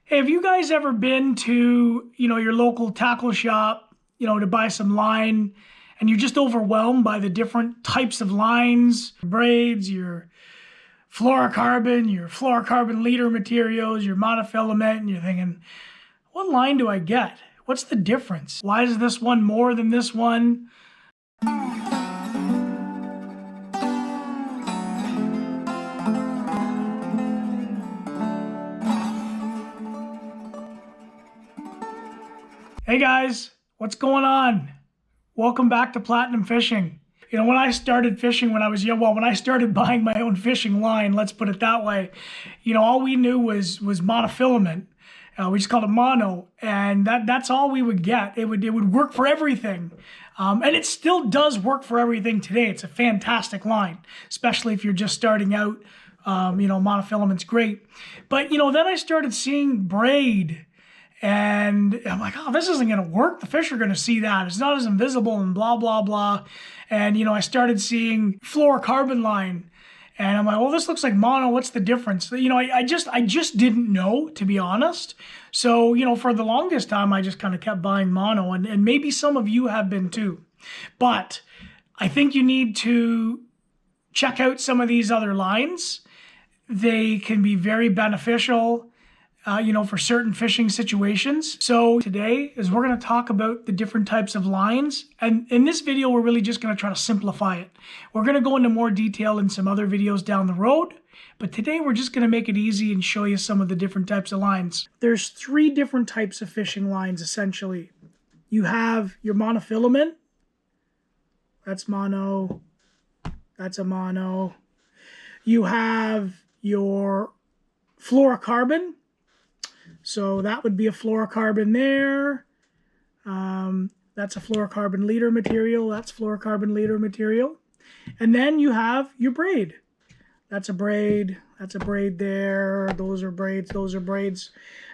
Hey, have you guys ever been to, your local tackle shop, to buy some line and you're just overwhelmed by the different types of lines, braids, your fluorocarbon leader materials, your monofilament, and you're thinking, what line do I get? What's the difference? Why is this one more than this one? Hey guys, what's going on? Welcome back to Platinum Fishing. When I started fishing when I was young, when I started buying my own fishing line, let's put it that way, all we knew was monofilament. We just called it mono, and that's all we would get. It would work for everything. And it still does work for everything today. It's a fantastic line, especially if you're just starting out. Monofilament's great. But, then I started seeing braid. And I'm like, oh, this isn't going to work. The fish are going to see that. It's not as invisible and blah, blah, blah. And, I started seeing fluorocarbon line. And I'm like, well, this looks like mono. What's the difference? I just didn't know, to be honest. So, for the longest time, I just kind of kept buying mono. And maybe some of you have been too. But I think you need to check out some of these other lines. They can be very beneficial. For certain fishing situations. So today is we're going to talk about the different types of lines. And in this video, we're really just going to try to simplify it. We're going to go into more detail in some other videos down the road. But today we're just going to make it easy and show you some of the different types of lines. There's 3 different types of fishing lines, essentially. You have your monofilament. That's mono. That's a mono. You have your fluorocarbon. So that would be a fluorocarbon there. That's a fluorocarbon leader material. That's fluorocarbon leader material. And then you have your braid. That's a braid. That's a braid there. Those are braids. Those are braids.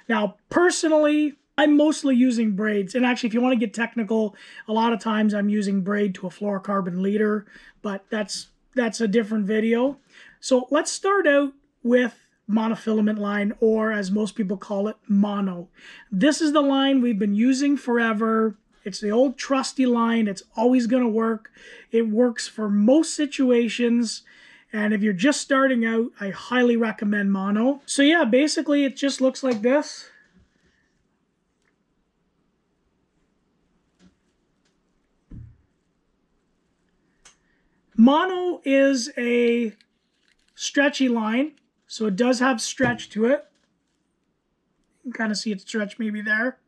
Now, personally, I'm mostly using braids. And actually, if you want to get technical, a lot of times I'm using braid to a fluorocarbon leader. But that's a different video. So let's start out with monofilament line, or as most people call it, mono. This is the line we've been using forever. It's the old trusty line. It's always going to work. It works for most situations. And if you're just starting out, I highly recommend mono. So yeah, basically it just looks like this. Mono is a stretchy line. So it does have stretch to it. You can kind of see it stretch maybe there.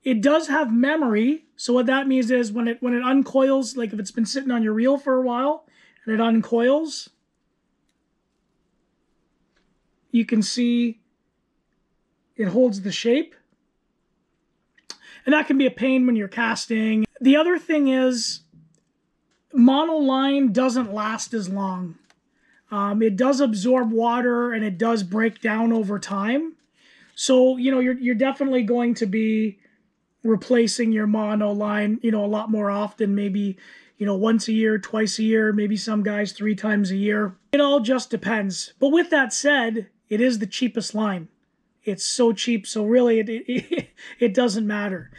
It does have memory. So what that means is when it uncoils, like if it's been sitting on your reel for a while and it uncoils, you can see it holds the shape. And that can be a pain when you're casting. The other thing is mono line doesn't last as long. It does absorb water and it does break down over time. So, you're definitely going to be replacing your mono line, a lot more often, maybe, once a year, twice a year, maybe some guys 3 times a year. It all just depends. But with that said, it is the cheapest line. It's so cheap. So really it doesn't matter.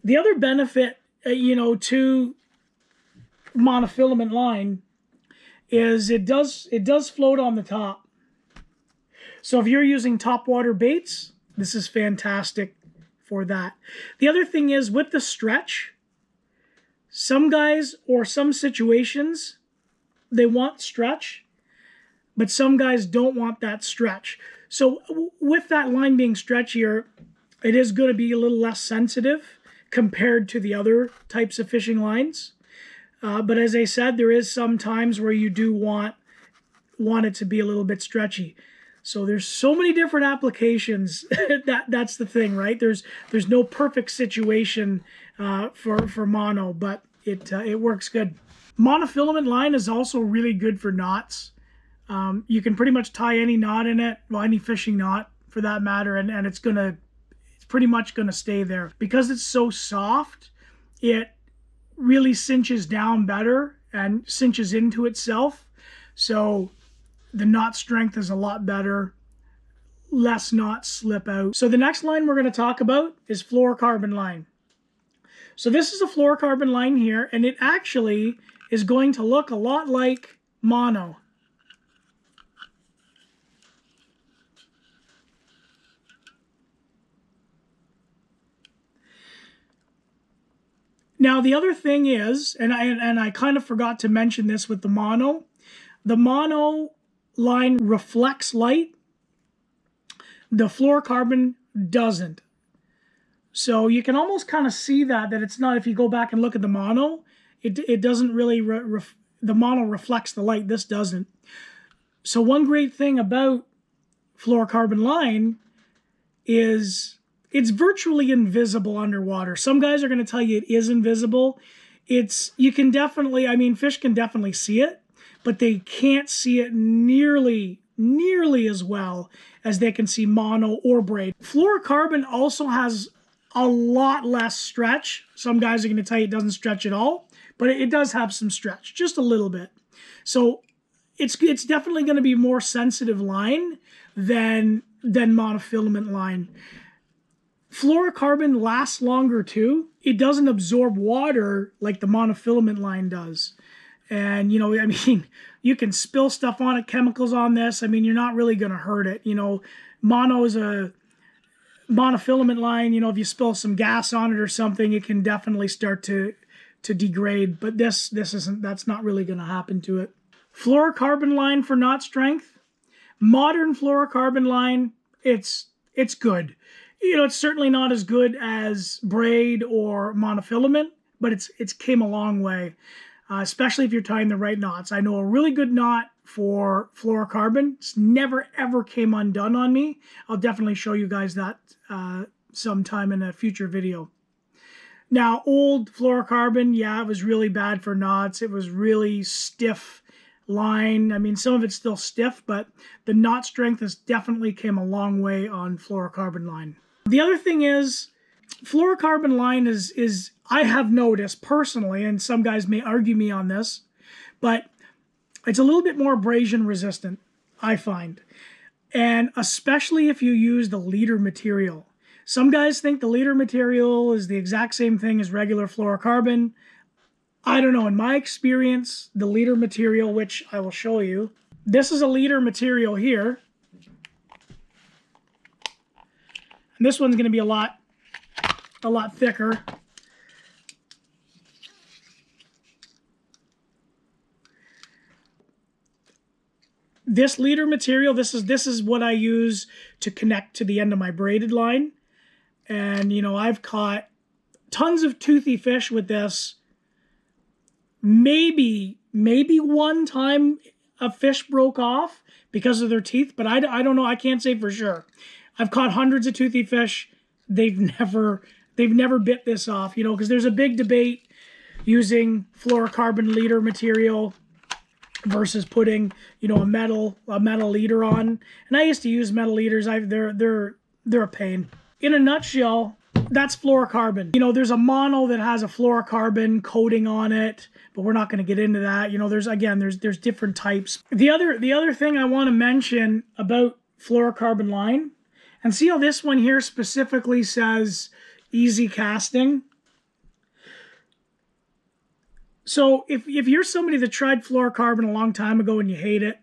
The other benefit, to monofilament line is it does float on the top. So if you're using topwater baits, this is fantastic for that. The other thing is with the stretch, some guys or some situations, they want stretch, but some guys don't want that stretch. So with that line being stretchier, it is going to be a little less sensitive compared to the other types of fishing lines. But as I said, there is some times where you do want it to be a little bit stretchy. So there's so many different applications. That's the thing, right? There's no perfect situation for mono, but it works good. Monofilament line is also really good for knots. You can pretty much tie any knot in it, well, any fishing knot for that matter, and it's pretty much gonna stay there because it's so soft. It really cinches down better and cinches into itself. So the knot strength is a lot better, less knots slip out. So the next line we're going to talk about is fluorocarbon line. So this is a fluorocarbon line here, and it actually is going to look a lot like mono. Now the other thing is, and I kind of forgot to mention this with the mono line reflects light. The fluorocarbon doesn't. So you can almost kind of see that it's not, if you go back and look at the mono, it doesn't really, the mono reflects the light, this doesn't. So one great thing about fluorocarbon line is it's virtually invisible underwater. Some guys are going to tell you it is invisible. You can definitely, I mean, fish can definitely see it, but they can't see it nearly as well as they can see mono or braid. Fluorocarbon also has a lot less stretch. Some guys are going to tell you it doesn't stretch at all, but it does have some stretch, just a little bit. So it's definitely going to be more sensitive line than monofilament line. Fluorocarbon lasts longer too. It doesn't absorb water like the monofilament line does. And, you know, I mean, you can spill stuff on it, chemicals on this. I mean, you're not really going to hurt it. You know, mono is a monofilament line. You know, if you spill some gas on it or something, it can definitely start to degrade. But that's not really going to happen to it. Fluorocarbon line for knot strength. Modern fluorocarbon line, it's good. You know, it's certainly not as good as braid or monofilament, but it's came a long way, especially if you're tying the right knots. I know a really good knot for fluorocarbon. It's never ever came undone on me. I'll definitely show you guys that sometime in a future video. Now, old fluorocarbon, yeah, it was really bad for knots. It was really stiff line. I mean, some of it's still stiff, but the knot strength has definitely came a long way on fluorocarbon line. The other thing is, fluorocarbon line is I have noticed personally, and some guys may argue me on this, but it's a little bit more abrasion resistant, I find. And especially if you use the leader material. Some guys think the leader material is the exact same thing as regular fluorocarbon. I don't know. In my experience, the leader material, which I will show you, this is a leader material here. And this one's going to be a lot thicker. This leader material, this is what I use to connect to the end of my braided line. And, you know, I've caught tons of toothy fish with this. Maybe one time a fish broke off because of their teeth, but I don't know. I can't say for sure. I've caught hundreds of toothy fish. They've never bit this off, you know, because there's a big debate using fluorocarbon leader material versus putting, you know, a metal leader on. And I used to use metal leaders. They're a pain. In a nutshell, that's fluorocarbon. You know, there's a mono that has a fluorocarbon coating on it, but we're not going to get into that. You know, there's different types. The other thing I want to mention about fluorocarbon line, and see how this one here specifically says easy casting. So if you're somebody that tried fluorocarbon a long time ago and you hate it,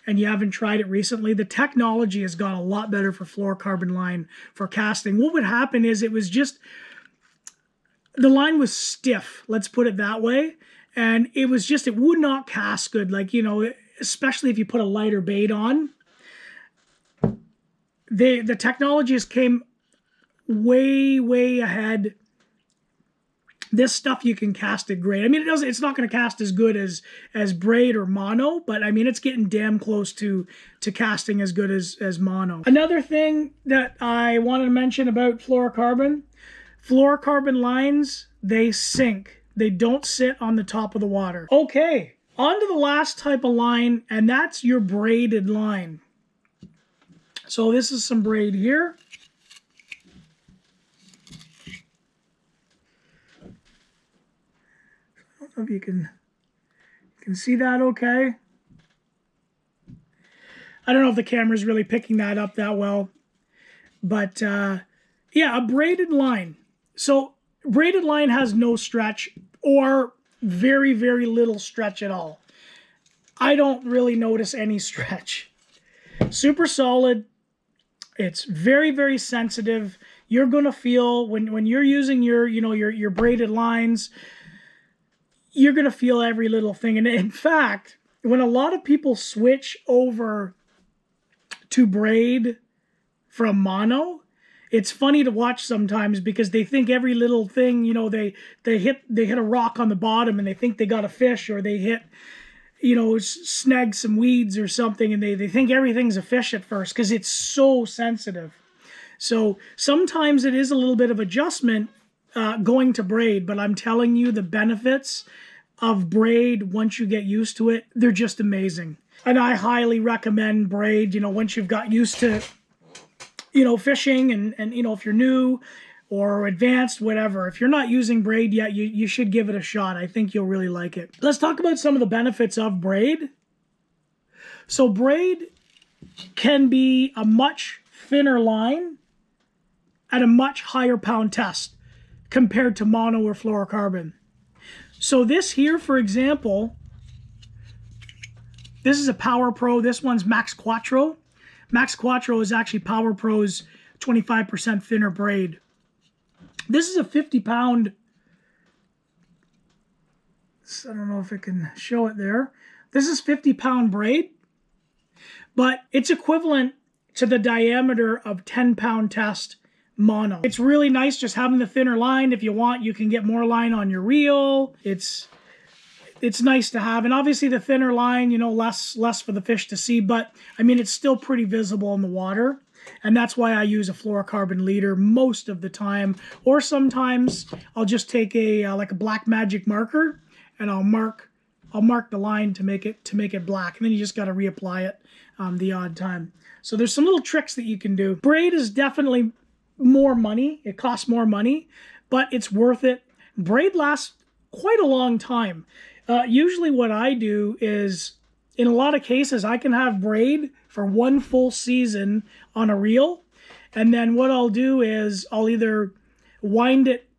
and you haven't tried it recently, the technology has got a lot better for fluorocarbon line for casting. What would happen is it was just, the line was stiff, let's put it that way. And it would not cast good. Like, you know, especially if you put a lighter bait on. The technology has came way ahead. This stuff you can cast it great. I mean, it's not going to cast as good as braid or mono, but I mean, it's getting damn close to casting as good as mono. Another thing that I wanted to mention about fluorocarbon lines, they sink. They don't sit on the top of the water. Okay, on to the last type of line, and that's your braided line. So this is some braid here. I don't know if you can see that okay. I don't know if the camera's really picking that up that well. But yeah, a braided line. So braided line has no stretch or very, very little stretch at all. I don't really notice any stretch. Super solid. It's very, very sensitive. You're going to feel when you're using your braided lines, you're going to feel every little thing. And in fact, when a lot of people switch over to braid from mono, it's funny to watch sometimes because they think every little thing, they hit a rock on the bottom and they think they got a fish, or they hit, snag some weeds or something, and they think everything's a fish at first because it's so sensitive. So sometimes it is a little bit of adjustment going to braid, but I'm telling you, the benefits of braid, once you get used to it, they're just amazing. And I highly recommend braid, once you've got used to, fishing and if you're new or advanced, whatever. If you're not using braid yet, you should give it a shot. I think you'll really like it. Let's talk about some of the benefits of braid. So braid can be a much thinner line at a much higher pound test compared to mono or fluorocarbon. So this here, for example, this is a Power Pro. This one's Max Quattro. Max Quattro is actually Power Pro's 25% thinner braid. This is a 50-pound, I don't know if I can show it there. This is 50-pound braid, but it's equivalent to the diameter of 10-pound test mono. It's really nice just having the thinner line. If you want, you can get more line on your reel. It's nice to have. And obviously the thinner line, less for the fish to see, but I mean, it's still pretty visible in the water. And that's why I use a fluorocarbon leader most of the time. Or sometimes I'll just take like a black magic marker and I'll mark the line to make it black. And then you just got to reapply it the odd time. So there's some little tricks that you can do. Braid is definitely more money. It costs more money, but it's worth it. Braid lasts quite a long time. Usually what I do is, in a lot of cases, I can have braid for one full season on a reel. And then what I'll do is I'll either wind it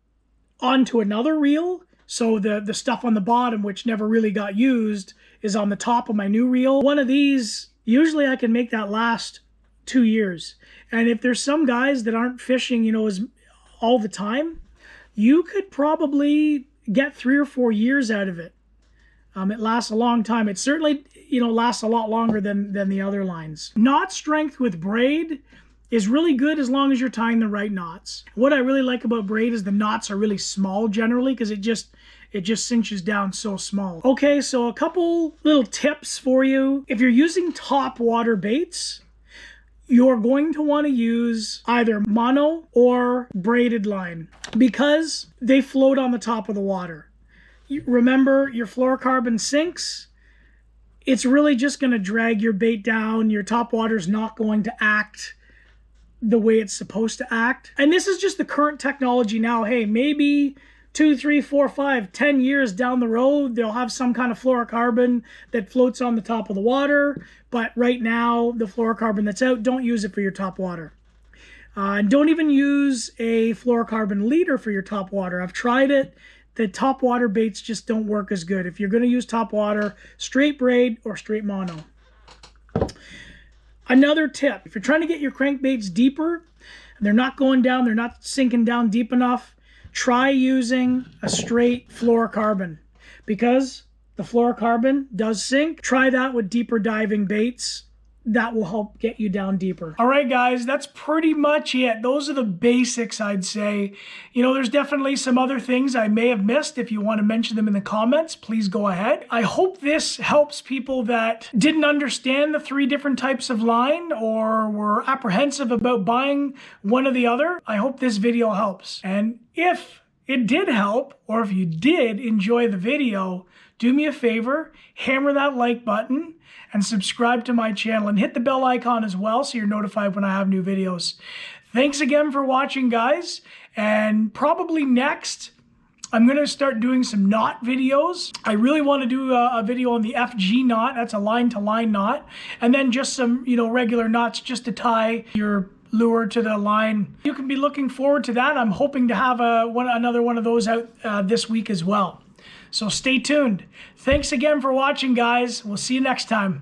onto another reel. So the stuff on the bottom, which never really got used, is on the top of my new reel. One of these, usually I can make that last 2 years. And if there's some guys that aren't fishing, all the time, you could probably get 3 or 4 years out of it. It lasts a long time. It certainly, lasts a lot longer than the other lines. Knot strength with braid is really good as long as you're tying the right knots. What I really like about braid is the knots are really small generally, because it just cinches down so small. Okay, so a couple little tips for you. If you're using top water baits, you're going to want to use either mono or braided line because they float on the top of the water. Remember, your fluorocarbon sinks. It's really just going to drag your bait down. Your top water's not going to act the way it's supposed to act. And this is just the current technology now. Hey, maybe 2, 3, 4, 5, 10 years down the road, they'll have some kind of fluorocarbon that floats on the top of the water. But right now, the fluorocarbon that's out, don't use it for your top water. And don't even use a fluorocarbon leader for your top water. I've tried it. The top water baits just don't work as good. If you're going to use top water, straight braid or straight mono. Another tip, if you're trying to get your crankbaits deeper, and they're not going down, they're not sinking down deep enough, try using a straight fluorocarbon, because the fluorocarbon does sink. Try that with deeper diving baits. That will help get you down deeper. All right, guys, that's pretty much it. Those are the basics, I'd say. There's definitely some other things I may have missed. If you want to mention them in the comments, please go ahead. I hope this helps people that didn't understand the 3 different types of line or were apprehensive about buying one or the other. I hope this video helps. And if it did help, or if you did enjoy the video, do me a favor, hammer that like button and subscribe to my channel and hit the bell icon as well so you're notified when I have new videos. Thanks again for watching, guys. And probably next, I'm going to start doing some knot videos. I really want to do a video on the FG knot. That's a line-to-line knot. And then just some, regular knots just to tie your lure to the line. You can be looking forward to that. I'm hoping to have another one of those out this week as well. So stay tuned. Thanks again for watching, guys. We'll see you next time.